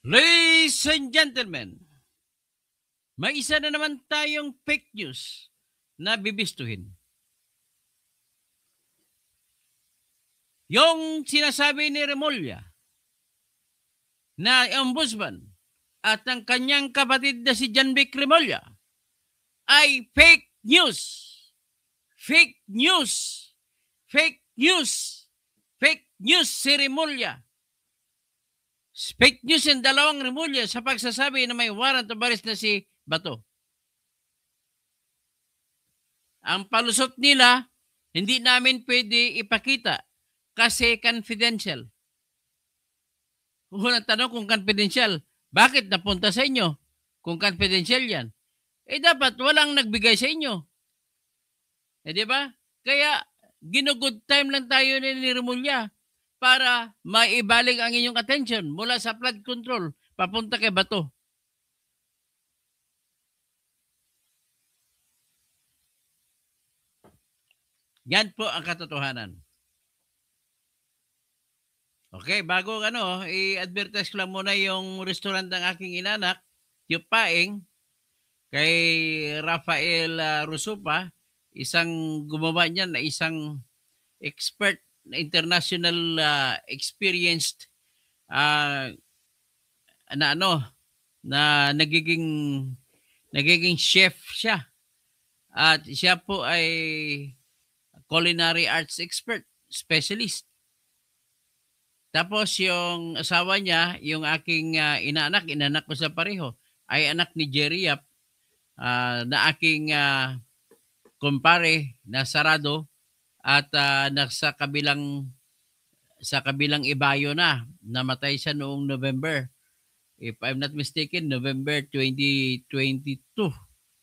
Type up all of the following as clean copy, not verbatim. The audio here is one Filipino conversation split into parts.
Ladies and gentlemen, may isa na naman tayong fake news na bibistuhin. Yung sinasabi ni Remulla na ombudsman at ang kanyang kapatid na si John Vic Remulla ay fake news. Fake news. Fake news. Fake news si Remulla. Fake news yung dalawang Remulla sa pagsasabi na may warrant of arrest na si Bato. Ang palusot nila, hindi namin pwede ipakita kasi confidential. Unang tanong kung confidential, bakit napunta sa inyo kung confidential yan? Dapat walang nagbigay sa inyo. Di ba? Kaya ginugood time lang tayo ni Remulla para maibalik ang inyong attention mula sa flood control papunta kay Bato. Yan po ang katotohanan. Okay, bago i-advertise ko lang muna yung restaurant ng aking inanak, yung Paeng, kay Rafael Rusupa, isang gumawa niyan na isang expert na international experienced na nagiging chef siya. At siya po ay culinary arts expert, specialist. Tapos yung asawa niya, yung aking inanak ko sa pareho, ay anak ni Jerry Yap, na aking kumpare na sarado at sa kabilang ibayo na. Namatay siya noong November. If I'm not mistaken, November 2022.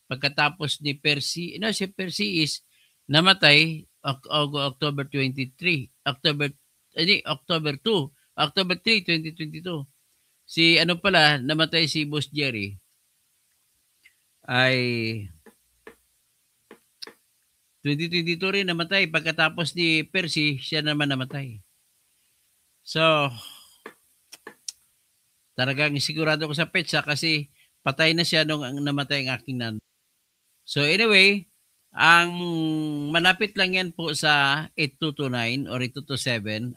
Pagkatapos ni Percy, si Percy is namatay October 23. October 2, October 3, 2022. Namatay si Boss Jerry ay 2022 rin namatay. Pagkatapos ni Percy, siya naman namatay. So, talagang sigurado ko sa petsa kasi patay na siya nung namatay ang aking nan. So anyway, ang malapit lang yan po sa 8229 or 8227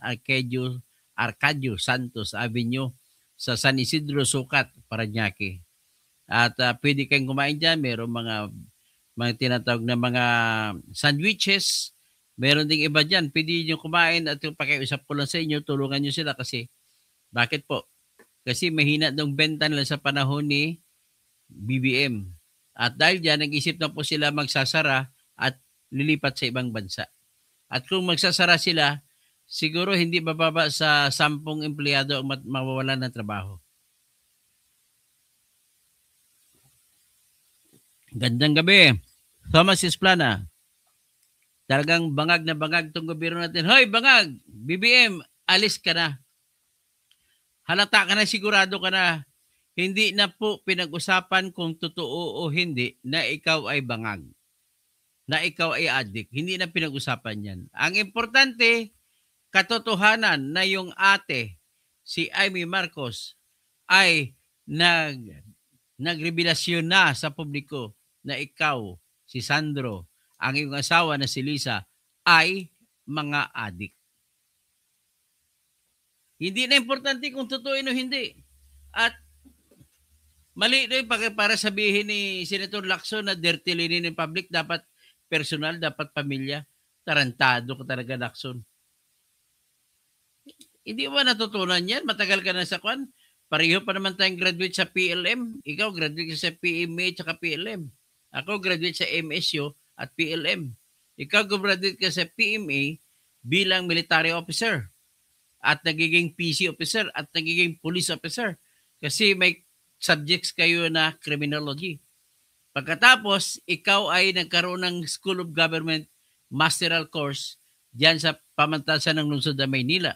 Arcadio Santos Avenue sa San Isidro Sucat, Parañaque. At pwede kayong kumain dyan. Meron mga tinatawag na mga sandwiches. Meron ding iba dyan. Pwede nyo kumain at yung pakiusap ko lang sa inyo, tulungan nyo sila kasi bakit po? Kasi mahina ng benta nila sa panahon ni BBM. At dahil dyan, nag-isip na po sila magsasara at lilipat sa ibang bansa. At kung magsasara sila, siguro hindi bababa sa 10 empleyado ang mawawalan ng trabaho. Gandang gabi. Thomas Esplana. Talagang bangag na bangag itong gobyerno natin. Hoy, bangag! BBM, alis ka na. Halata ka na, sigurado ka na. Hindi na po pinag-usapan kung totoo o hindi na ikaw ay bangag. Na ikaw ay addict. Hindi na pinag-usapan yan. Ang importante, katotohanan na yung ate, si Amy Marcos, ay nagrevelasyon na sa publiko na ikaw, si Sandro, ang iyong asawa na si Lisa, ay mga addict. Hindi na importante kung totoo o hindi. At mali na para sabihin ni Senator Lacson na dirty linen in public, dapat personal, dapat pamilya. Tarantado ka talaga, Lacson. Hindi ba natutunan yan? Matagal ka na sa kwan. Pareho pa naman tayong graduate sa PLM. Ikaw graduate sa PMA at PLM. Ako graduate sa MSU at PLM. Ikaw graduate ka sa PMA bilang military officer at nagiging PC officer at nagiging police officer kasi may subjects kayo na criminology. Pagkatapos, ikaw ay nagkaroon ng School of Government Masteral Course diyan sa pamantasan ng lungsod ng Maynila.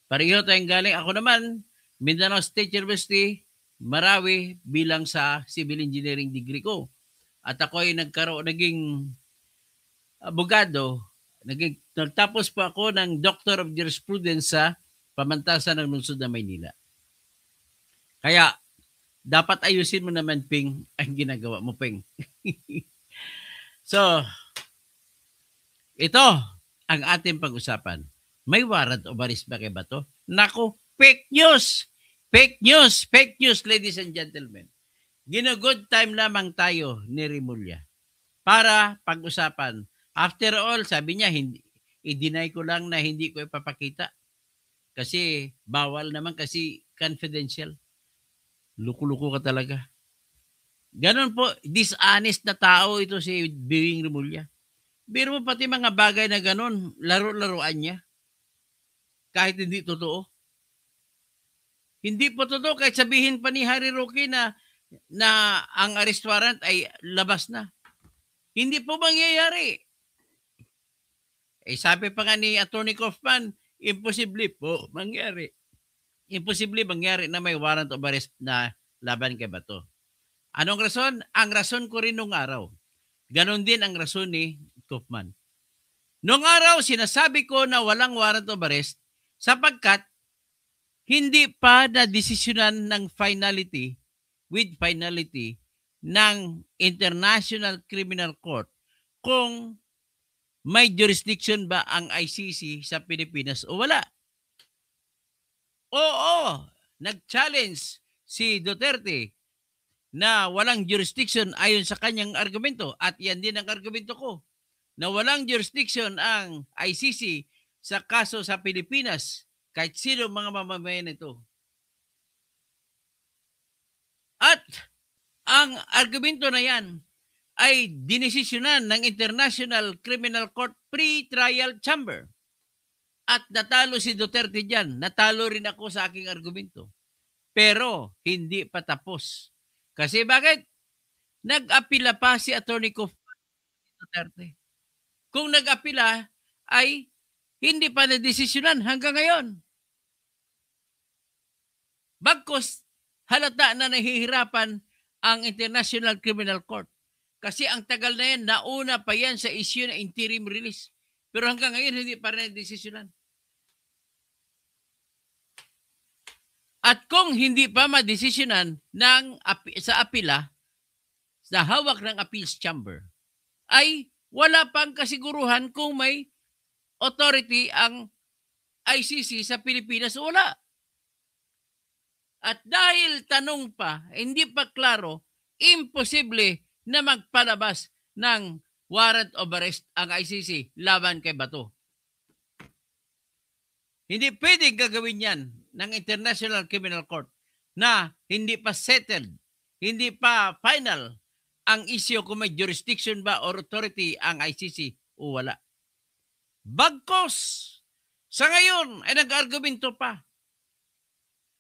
Pareho tayong galing. Ako naman, Mindanao State University, Marawi bilang sa civil engineering degree ko. At ako ay naging abogado. Nagtapos po ako ng Doctor of Jurisprudence sa pamantasan ng lungsod ng Maynila. Kaya dapat ayusin mo naman, Ping, ang ginagawa mo, Ping. So, ito ang ating pag-usapan. May warrant of arrest ba kay Bato? Naku, fake news! Fake news! Fake news, ladies and gentlemen. Gino-good time lamang tayo ni Rimulya para pag-usapan. After all, sabi niya, i-deny ko lang na hindi ko ipapakita. Kasi bawal naman kasi confidential. Luko-luko ka talaga. Ganon po, dishonest na tao ito si Bing Rimulya. Biro mo pati mga bagay na ganon, laro-laruan niya. Kahit hindi totoo. Hindi po totoo kahit sabihin pa ni Harry Roque na ang arrest warrant ay labas na. Hindi po mangyayari. Sabi pa nga ni Atty. Kaufman, imposible po mangyari. Imposible mangyari na may warrant of arrest na laban kay Bato. Anong rason? Ang rason ko rin nung araw. Ganon din ang rason ni Kaufman. Nung araw, sinasabi ko na walang warrant of arrest sapagkat hindi pa na-desisyonan ng finality ng International Criminal Court kung may jurisdiction ba ang ICC sa Pilipinas o wala. Oo, nag-challenge si Duterte na walang jurisdiction ayon sa kanyang argumento at yan din ang argumento ko na walang jurisdiction ang ICC sa kaso sa Pilipinas kahit sino mga mamamayan nito. At ang argumento na yan ay dinesisyonan ng International Criminal Court Pre-Trial Chamber. At natalo si Duterte dyan. Natalo rin ako sa aking argumento. Pero hindi pa tapos. Kasi bakit? Nag-apila pa si Atty. Kaufman Duterte. Kung nag-apila ay hindi pa na-desisyonan hanggang ngayon. Bagkus halata na nahihirapan ang International Criminal Court. Kasi ang tagal na yan, nauna pa yan sa issue na interim release. Pero hanggang ngayon, hindi pa rin desisyonan. At kung hindi pa madesisyonan sa apila, sa hawak ng appeals chamber, ay wala pang kasiguruhan kung may authority ang ICC sa Pilipinas o wala. At dahil tanong pa, hindi pa klaro, imposible na magpalabas ng warrant of arrest ang ICC laban kay Bato. Hindi pwedeng gagawin yan ng International Criminal Court na hindi pa settled, hindi pa final ang issue kung may jurisdiction ba or authority ang ICC o wala. Bagkos, sa ngayon ay nag-argumento pa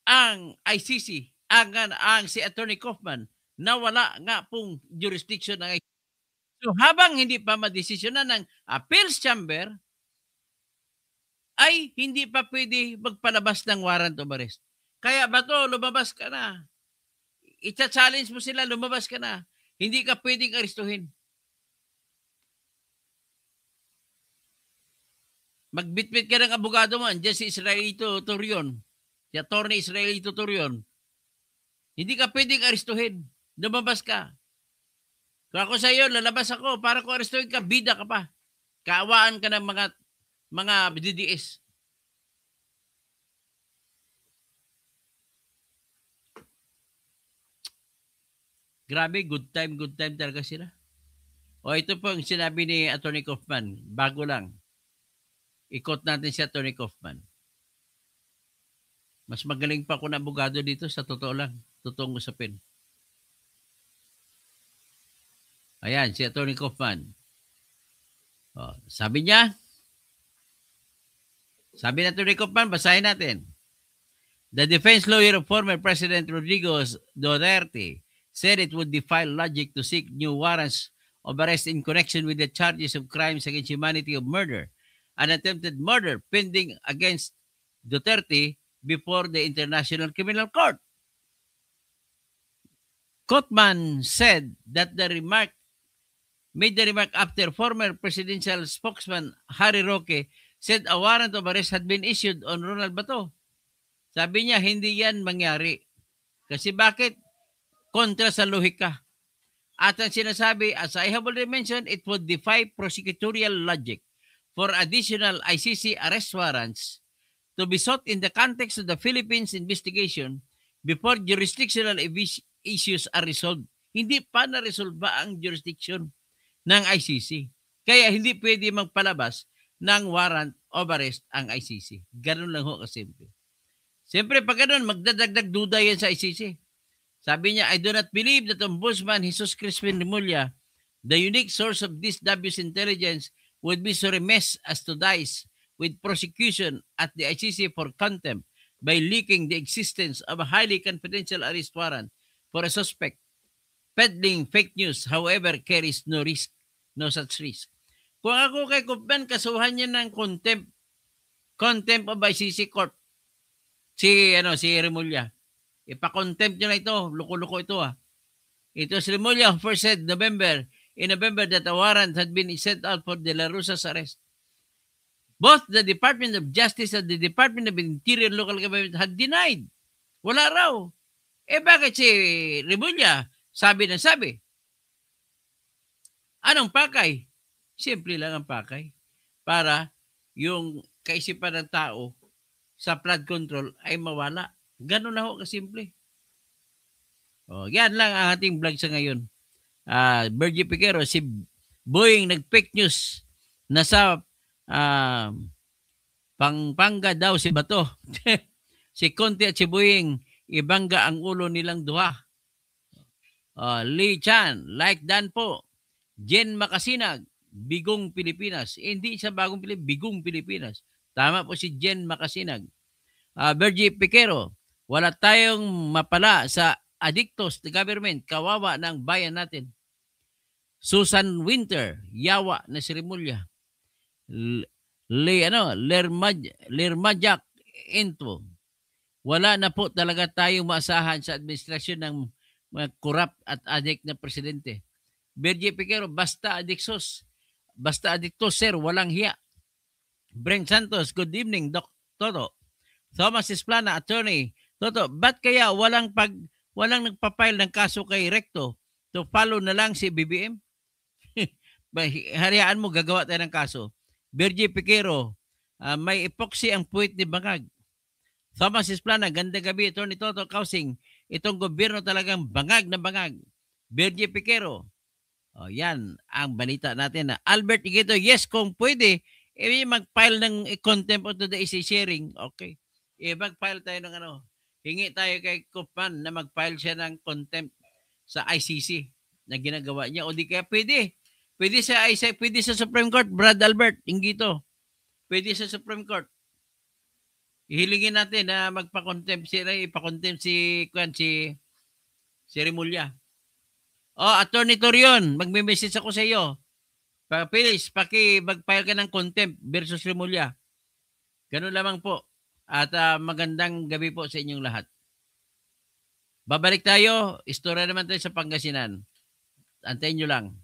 ang ICC, ang si Atty. Kaufman na wala nga pong jurisdiction ng ICC. So habang hindi pa madesisyonan ng appeals chamber, ay hindi pa pwede magpalabas ng warrant of arrest. Kaya Bato, lumabas ka na. I-challenge mo sila, lumabas ka na. Hindi ka pwedeng arestuhin. Magbitbit ka ng abogado mo, andyan si Israelito Turion, si Atty. Israelito Turion. Hindi ka pwedeng arestuhin. Lumabas ka. Kung ako sa iyo, lalabas ako. Para kung arestuhin ka, bida ka pa. Kaawaan ka ng mga DDS. Grabe, good time talaga sila. O ito po ang sinabi ni Atty. Kaufman, bago lang. Ikot natin si Atty. Kaufman. Mas magaling pa ako na abogado dito, sa totoo lang. Totoong usapin. Ayan, si Atty. Kaufman. O, sabi niya, sabi na Atty. Kaufman, basahin natin. The defense lawyer of former President Rodrigo Duterte said it would defy logic to seek new warrants of arrest in connection with the charges of crimes against humanity of murder and attempted murder pending against Duterte before the International Criminal Court. Kaufman said that made the remark after former presidential spokesman Harry Roque said a warrant of arrest had been issued on Ronald Bato. Sabi niya, hindi yan mangyari. Kasi bakit? Kontra sa lohika. At ang sinasabi, as I have already mentioned, it would defy prosecutorial logic for additional ICC arrest warrants to be sought in the context of the Philippines investigation before jurisdictional issues are resolved. Hindi pa na-resolve ang jurisdiction ng ICC. Kaya hindi pwede magpalabas ng warrant of arrest ang ICC. Ganun lang ho kasimple. Siyempre, pag ganun, magdadagdag duda yan sa ICC. Sabi niya, I do not believe that Ombudsman Jesus Crispin Remulla, the unique source of this dubious intelligence, would be so remiss as to dice with prosecution at the ICC for contempt by leaking the existence of a highly confidential arrest warrant for a suspect. Peddling fake news, however, carries no risk, no such risk. Kung ako kay Kupman, kasuhan niya ng contempt of ICC court. Si Remulla. Ipa-contempt nyo na ito. Loko-loko ito It was Remulla who first said in November that a warrant had been sent out for De La Rosa's arrest. Both the Department of Justice and the Department of Interior and Local Government had denied. Wala raw. Bakit si Remulla sabi ng sabi? Anong pakay? Simple lang ang pakay. Para yung kaisipan ng tao sa flood control ay mawala. Ganun na ho kasimple. Yan lang ang ating vlog sa ngayon. Bergie Piquero, si Boying nag-fake news na sa Pampanga daw si Bato. Si Conte at si Boying, ibangga ang ulo nilang duha. Lee Chan, like Dan po. Jen Makasinag, Bigong Pilipinas. Hindi sa Bagong Pilipinas, Bigong Pilipinas. Tama po si Jen Makasinag. Bergie Piquero, wala tayong mapala sa adictos the government, kawawa ng bayan natin. Susan Winter, yawa na si Remulla. Lermajak Into. Wala na po talaga tayong maasahan sa administrasyon ng mga corrupt at addict na presidente. Bergie Piquero, basta adictos, sir, walang hiya. Brent Santos, good evening, Doc Toto. Thomas Esplana, attorney. Toto, ba't kaya walang nagpa-file ng kaso kay Recto to follow na lang si BBM? Hariyaan mo, gagawa tayo ng kaso. Bergie Piquero, may epoxy ang puwit ni Bangag. Thomas Esplana, ganda gabi, attorney Toto Kausing. Itong gobyerno talagang bangag na bangag. Bergie Piquero, yan ang balita natin. Albert Igito, yes, kung pwede, mag-file ng contempt of the EC sharing. Okay. Mag-file tayo ng hingi tayo kay Kupman na mag-file siya ng contempt sa ICC na ginagawa niya. O di kaya pwede. Pwede sa Supreme Court, Brad Albert, Ingito. Pwede sa Supreme Court. Ihilingin natin na ipa-contempt si Remulla. Attorney Torion, magme-message ako sa iyo. Please, mag-file ka ng contempt versus Remulla. Ganun lamang po. At magandang gabi po sa inyong lahat. Babalik tayo. Istorya naman tayo sa Pangasinan. Antayin nyo lang.